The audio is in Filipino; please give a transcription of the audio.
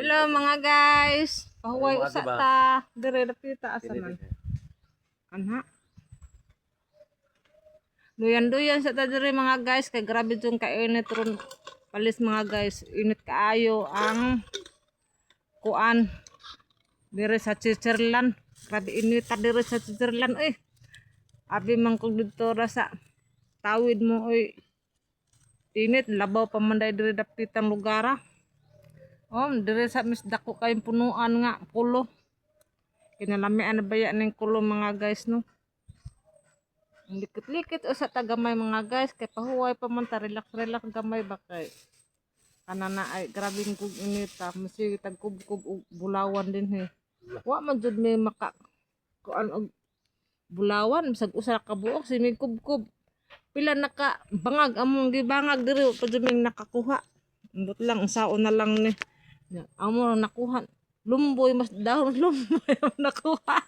Hello mga guys. Pahuway usa ta. Dire dapita asa man. Anha. Duyan-duyan sa ta dire mga guys kay grabe jung kainit ron. Palis mga guys, init kaayo ang kuan dire sa Switzerland. Grabe init ta dire sa Switzerland Abi man kog didto ra sa tawid mo init labaw pa man dire dapitang lugara. Dire sa mis dako kay punuan nga kulo. Kinalamian na baya ning kulo mga guys no. Likit-likit o sa tagamay mga guys kay pahuway pa man ta relax gamay ba kay kanana ay grabing kog inita masi tagkub-kub bulawan din Wa man jud may maka kuan og bulawan bisag usa ka buok simig kub-kub. Pila naka bangag among gibangag diri pa jud may nakakuha. Ambot lang saon na lang ni. Amo nakuha lumboy mas dahon lumboy nakuha.